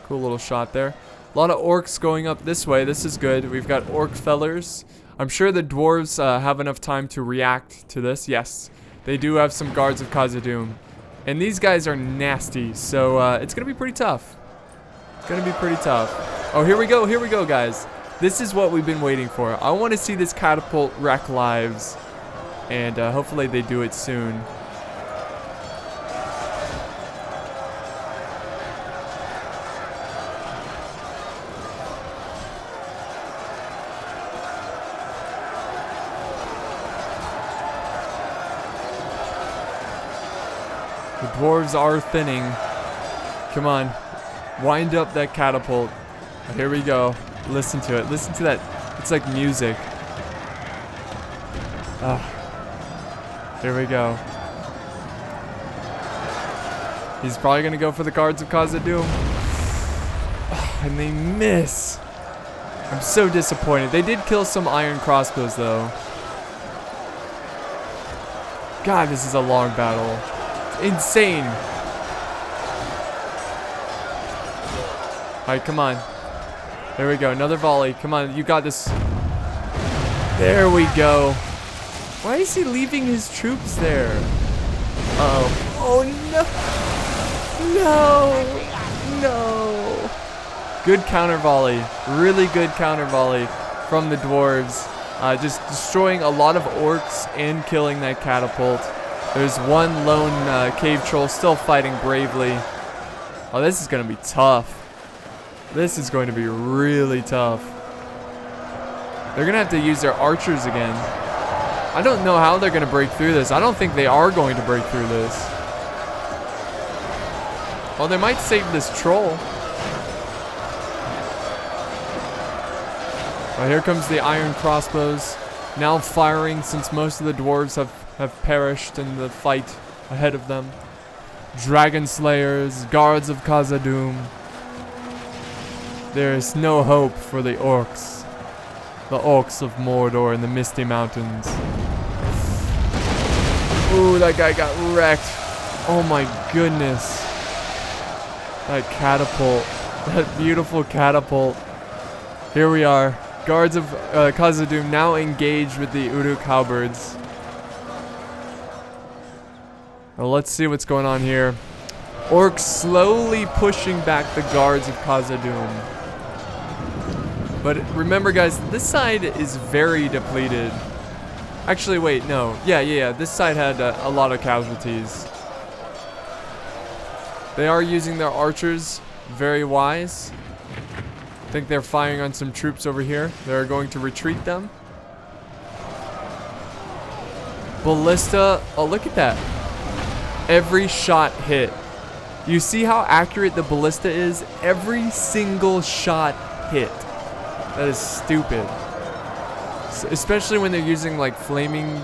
Cool little shot there. A lot of orcs going up this way. This is good. We've got orc fellers. I'm sure the dwarves have enough time to react to this. Yes, they do have some guards of Khazad-dûm. And these guys are nasty, so it's going to be pretty tough. It's going to be pretty tough. Oh, here we go, guys. This is what we've been waiting for. I want to see this catapult wreck lives. And hopefully they do it soon. The dwarves are thinning. Come on. Wind up that catapult. Here we go. Listen to it. Listen to that. It's like music. Here we go. He's probably going to go for the guards of Khazad-dûm. And they miss. I'm so disappointed. They did kill some iron crossbows, though. God, this is a long battle. It's insane. Alright, come on. There we go. Another volley. Come on, you got this. There we go. Why is he leaving his troops there? Uh-oh. Oh, no. No. Good counter volley. Really good counter volley from the dwarves. Just destroying a lot of orcs and killing that catapult. There's one lone cave troll still fighting bravely. Oh, this is going to be tough. This is going to be really tough. They're going to have to use their archers again. I don't know how they're going to break through this. I don't think they are going to break through this. Well, they might save this troll. Well, here comes the iron crossbows. Now firing since most of the dwarves have perished in the fight ahead of them. Dragon slayers, guards of Khazad-dûm. There is no hope for the orcs. The orcs of Mordor in the Misty Mountains. Ooh, that guy got wrecked. Oh my goodness. That catapult. That beautiful catapult. Here we are. Guards of Khazad-dûm now engaged with the Uruk halberds. Well, let's see what's going on here. Orcs slowly pushing back the guards of Khazad-dûm. But remember, guys, this side is very depleted. Actually, wait, no. Yeah. This side had a lot of casualties. They are using their archers. Very wise. I think they're firing on some troops over here. They're going to retreat them. Ballista. Oh, look at that. Every shot hit. You see how accurate the ballista is? Every single shot hit. That is stupid. Especially when they're using like flaming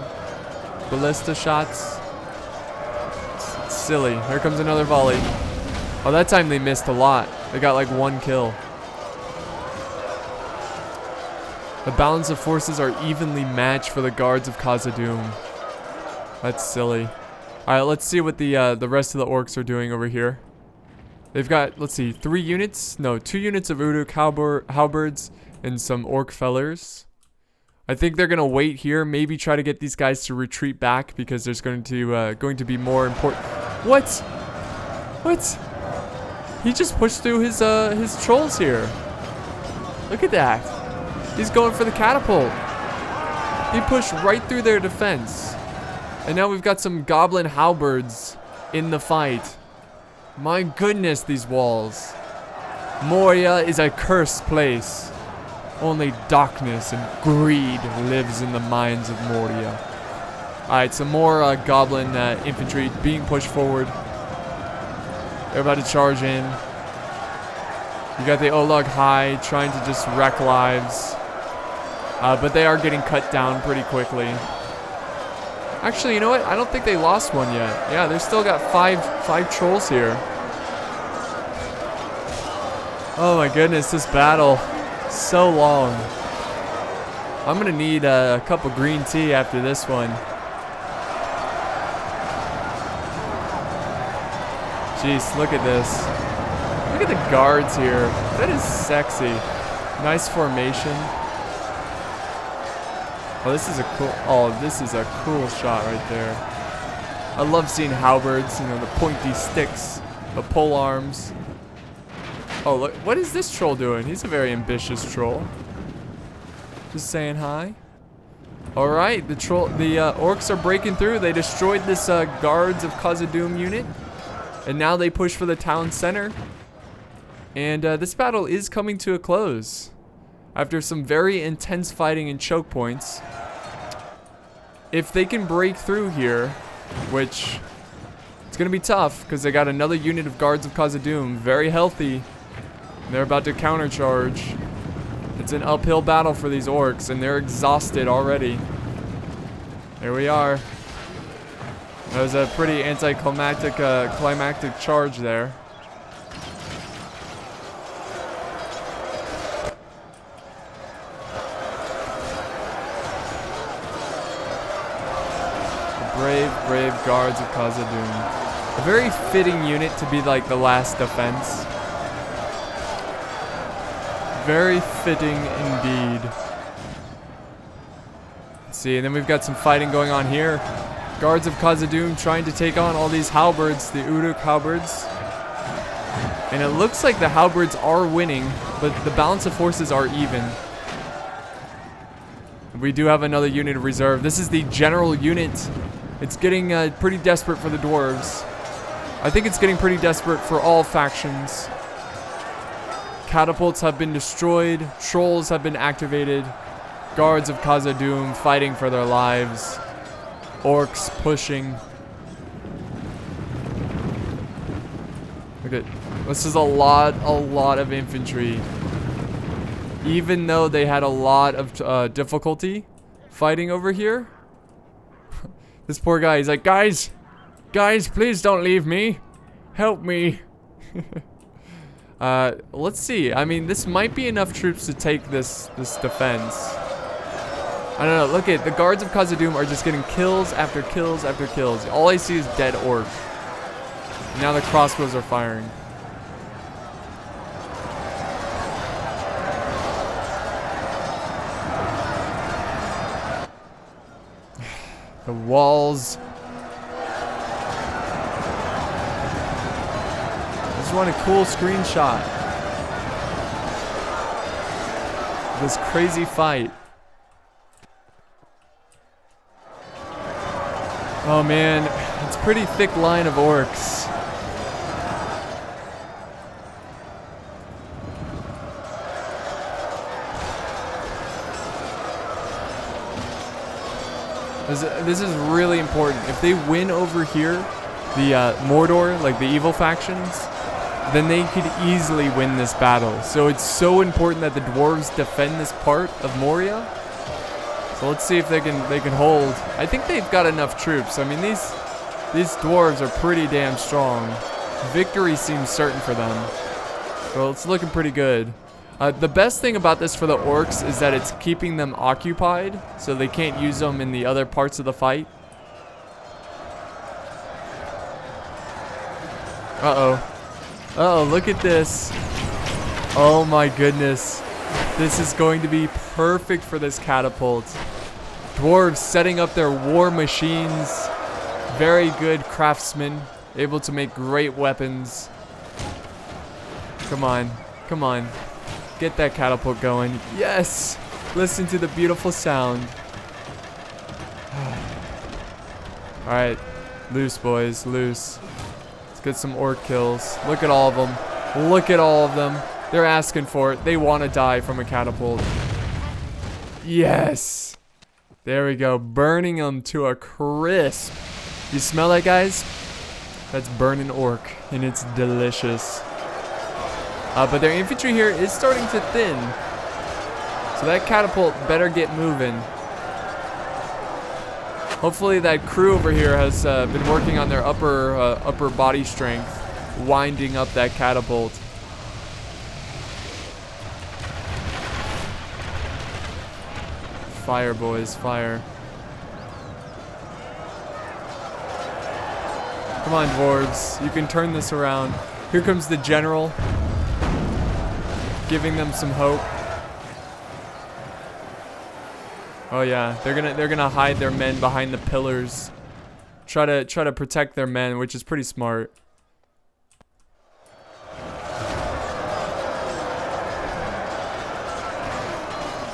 ballista shots. It's silly. Here comes another volley. Oh, that time they missed a lot. They got like one kill. The balance of forces are evenly matched for the guards of Khazad-dûm. That's silly. Alright, let's see what the rest of the orcs are doing over here. They've got, let's see, 2 units of Uruk halberds and some orc fellers. I think they're gonna wait here, maybe try to get these guys to retreat back because there's going to be more important. What? What? He just pushed through his trolls here. Look at that. He's going for the catapult. He pushed right through their defense. And now we've got some goblin halberds in the fight. My goodness, these walls. Moria is a cursed place. Only darkness and greed lives in the minds of Moria. Alright, some more goblin infantry being pushed forward. They're about to charge in. You got the Olag High trying to just wreck lives. But they are getting cut down pretty quickly. Actually, you know what? I don't think they lost one yet. Yeah, they've still got five trolls here. Oh my goodness, this battle. So long. I'm gonna need a cup of green tea after this one. Jeez, look at this. Look at the guards here. That is sexy. Nice formation. Oh, this is a cool shot right there. I love seeing halberds, you know, the pointy sticks, the pole arms. Oh, look, what is this troll doing? He's a very ambitious troll. Just saying hi. All right, the orcs are breaking through. They destroyed this guards of Khazad-dûm unit, and now they push for the town center. And this battle is coming to a close after some very intense fighting and choke points. If they can break through here, which it's gonna be tough because they got another unit of guards of Khazad-dûm, very healthy. They're about to countercharge. It's an uphill battle for these orcs, and they're exhausted already. There we are. That was a pretty anticlimactic climactic charge there. Brave guards of Khazad-dûm. A very fitting unit to be like the last defense. Very fitting indeed. Let's see, and then we've got some fighting going on here. Guards of Khazad-dûm trying to take on all these halberds, the Uruk halberds. And it looks like the halberds are winning, but the balance of forces are even. We do have another unit of reserve. This is the general unit. It's getting pretty desperate for the dwarves. I think it's getting pretty desperate for all factions. Catapults have been destroyed. Trolls have been activated. Guards of Khazad-dûm fighting for their lives. Orcs pushing. Look at this. Is a lot of infantry. Even though they had a lot of difficulty fighting over here. This poor guy, he's like, guys, please don't leave me. Help me. Let's see. I mean, this might be enough troops to take this defense. I don't know. Look at the guards of Khazad-dûm are just getting kills after kills after kills. All I see is dead orc. Now the crossbows are firing. The walls. Just want a cool screenshot. This crazy fight. Oh man, it's a pretty thick line of orcs. This is really important. If they win over here, the Mordor, like the evil factions, then they could easily win this battle. So it's so important that the dwarves defend this part of Moria. So let's see if they can hold. I think they've got enough troops. I mean, these dwarves are pretty damn strong. Victory seems certain for them. So it's looking pretty good. The best thing about this for the orcs is that it's keeping them occupied, so they can't use them in the other parts of the fight. Uh-oh. Uh-oh, look at this. Oh my goodness. This is going to be perfect for this catapult. Dwarves setting up their war machines. Very good craftsmen. Able to make great weapons. Come on. Come on. Get that catapult going. Yes! Listen to the beautiful sound. Alright. Loose, boys. Loose. Let's get some orc kills. Look at all of them. Look at all of them. They're asking for it. They want to die from a catapult. Yes! There we go. Burning them to a crisp. You smell that, guys? That's burning orc, and it's delicious. But their infantry here is starting to thin. So that catapult better get moving. Hopefully that crew over here has been working on their upper body strength, winding up that catapult. Fire, boys, fire. Come on, dwarves. You can turn this around. Here comes the general, giving them some hope. Oh yeah, they're gonna hide their men behind the pillars. Try to protect their men, which is pretty smart.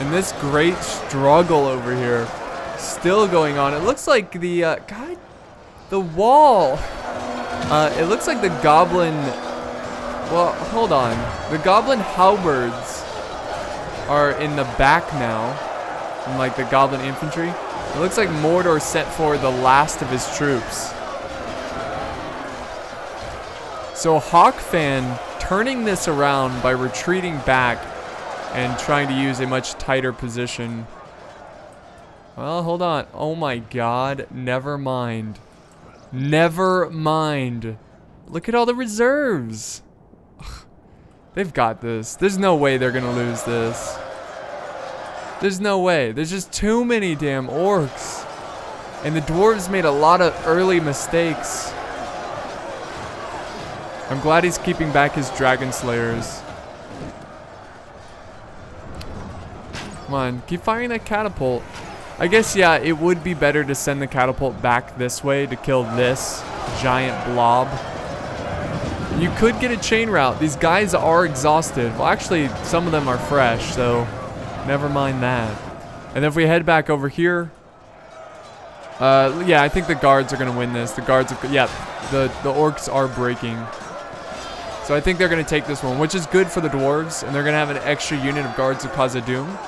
And this great struggle over here, still going on. It looks like the God, the wall. It looks like the goblin. Well, hold on. The goblin halberds are in the back now, and like the goblin infantry. It looks like Mordor sent forward the last of his troops. So Hawkfan turning this around by retreating back and trying to use a much tighter position. Well, hold on. Oh my god. Never mind. Never mind. Look at all the reserves. Ugh. They've got this. There's no way they're gonna lose this. There's no way. There's just too many damn orcs. And the dwarves made a lot of early mistakes. I'm glad he's keeping back his dragon slayers. Come on, keep firing that catapult. I guess, yeah, it would be better to send the catapult back this way to kill this giant blob. You could get a chain route. These guys are exhausted. Well, actually, some of them are fresh, so never mind that. And if we head back over here, yeah, I think the guards are going to win this. The guards, yeah, the orcs are breaking. So I think they're going to take this one, which is good for the dwarves, and they're going to have an extra unit of guards of Khazad-dûm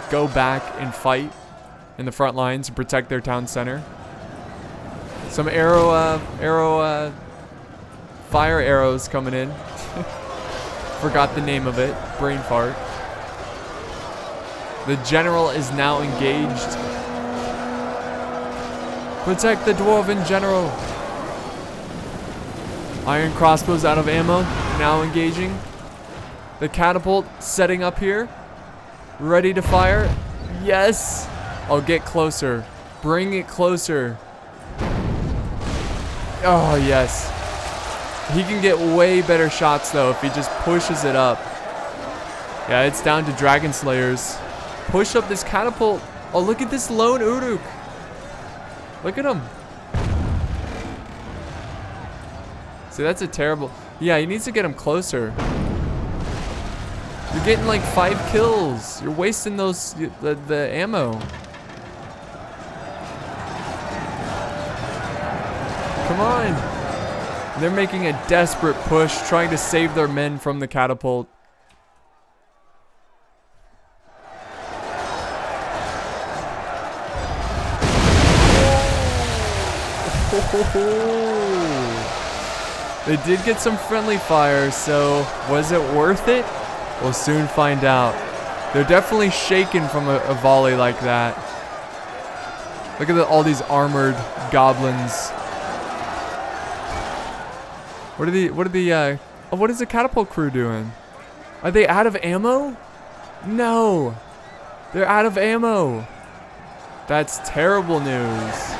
go back and fight in the front lines to protect their town center. Some fire arrows coming in. Forgot the name of it. Brain fart. The general is now engaged. Protect the dwarven general. Iron crossbows out of ammo. Now engaging. The catapult setting up here. Ready to fire. Yes. I'll get closer. Bring it closer. Oh, yes. He can get way better shots, though, if he just pushes it up. Yeah, it's down to dragon slayers. Push up this catapult. Oh, look at this lone Uruk. Look at him. See, that's a terrible... Yeah, he needs to get him closer. You're getting like 5 kills. You're wasting those the ammo. Come on. They're making a desperate push, trying to save their men from the catapult. They did get some friendly fire, so was it worth it? We'll soon find out. They're definitely shaken from a volley like that. Look at all these armored goblins. What is the catapult crew doing? Are they out of ammo? No. They're out of ammo. That's terrible news.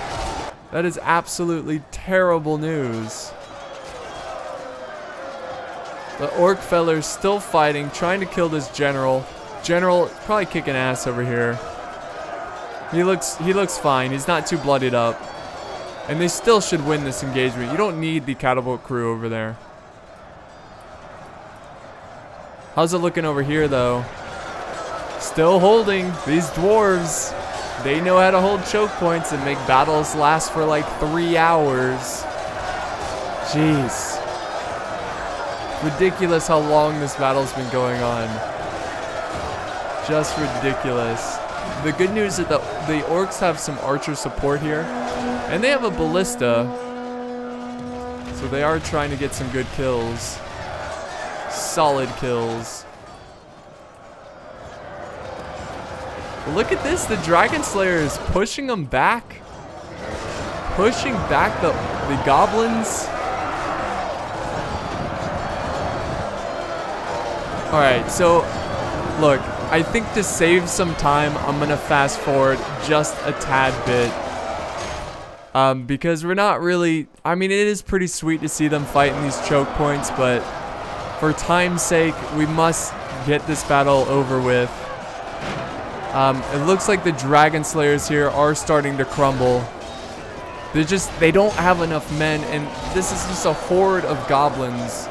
That is absolutely terrible news. The orc feller's still fighting, trying to kill this general. General probably kicking ass over here. He looks fine. He's not too bloodied up. And they still should win this engagement. You don't need the catapult crew over there. How's it looking over here, though? Still holding. These dwarves, they know how to hold choke points and make battles last for like 3 hours. Jeez. Ridiculous how long this battle's been going on. Just ridiculous. The good news is that the orcs have some archer support here. And they have a ballista. So they are trying to get some good kills. Solid kills. But look at this. The Dragon Slayer is pushing them back. Pushing back the goblins. Alright, so look. I think to save some time, I'm going to fast forward just a tad bit. Because we're not really... I mean, it is pretty sweet to see them fighting these choke points, but for time's sake, we must get this battle over with. It looks like the Dragon Slayers here are starting to crumble. They don't have enough men, and this is just a horde of goblins.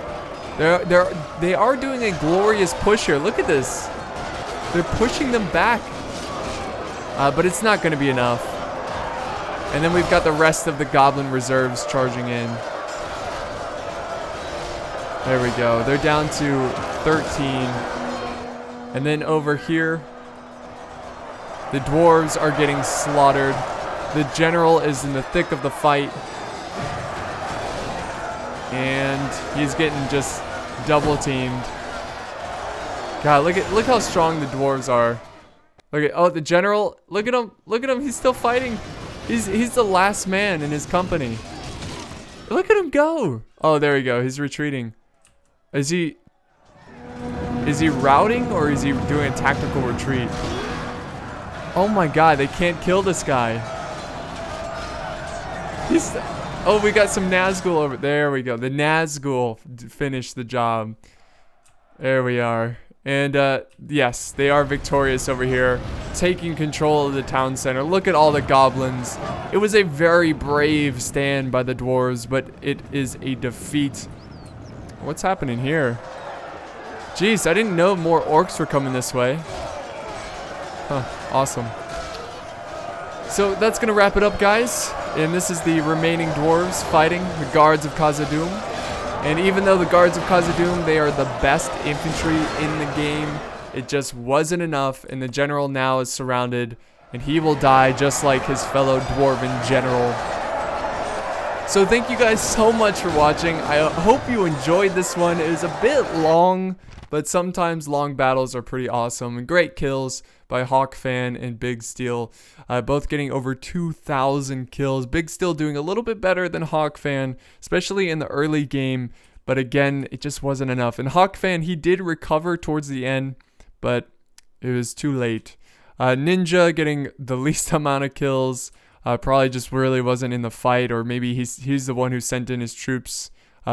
They are doing a glorious push here. Look at this. They're pushing them back. But it's not going to be enough. And then we've got the rest of the goblin reserves charging in. There we go. They're down to 13. And then over here, the dwarves are getting slaughtered. The general is in the thick of the fight. And he's getting just double teamed. God, look how strong the dwarves are. Look at the general. Look at him. He's still fighting. He's the last man in his company. Look at him go. Oh, there we go. He's retreating. Is he routing or is he doing a tactical retreat? Oh my God, they can't kill this guy. Oh, we got some Nazgul over there. We go. The Nazgul finished the job. There we are. And yes, they are victorious over here, taking control of the town center. Look at all the goblins. It was a very brave stand by the dwarves, but it is a defeat. What's happening here? Jeez, I didn't know more orcs were coming this way. Huh, awesome. So that's going to wrap it up, guys. And this is the remaining dwarves fighting the guards of Khazad-dûm. And even though the guards of Khazad-dûm, they are the best infantry in the game, it just wasn't enough. And the general now is surrounded. And he will die just like his fellow dwarven general. So thank you guys so much for watching. I hope you enjoyed this one. It is a bit long, but sometimes long battles are pretty awesome. And great kills by HawkFan and Big Steel, both getting over 2,000 kills. Big Steel doing a little bit better than HawkFan, especially in the early game, but again, it just wasn't enough. And HawkFan, he did recover towards the end, but it was too late. Ninja getting the least amount of kills, probably just really wasn't in the fight, or maybe he's the one who sent in his troops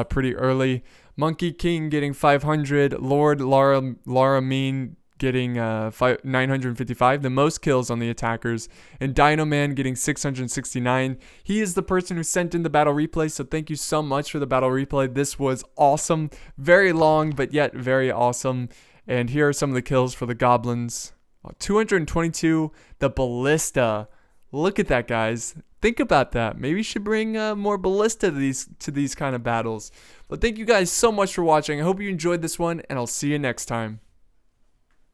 pretty early. Monkey King getting 500, Lord Laramine getting 955, the most kills on the attackers, and Dino Man getting 669. He is the person who sent in the battle replay, so thank you so much for the battle replay. This was awesome. Very long, but yet very awesome. And here are some of the kills for the goblins. 222, the ballista. Look at that, guys. Think about that. Maybe you should bring more ballista to these kind of battles. But thank you guys so much for watching. I hope you enjoyed this one, and I'll see you next time.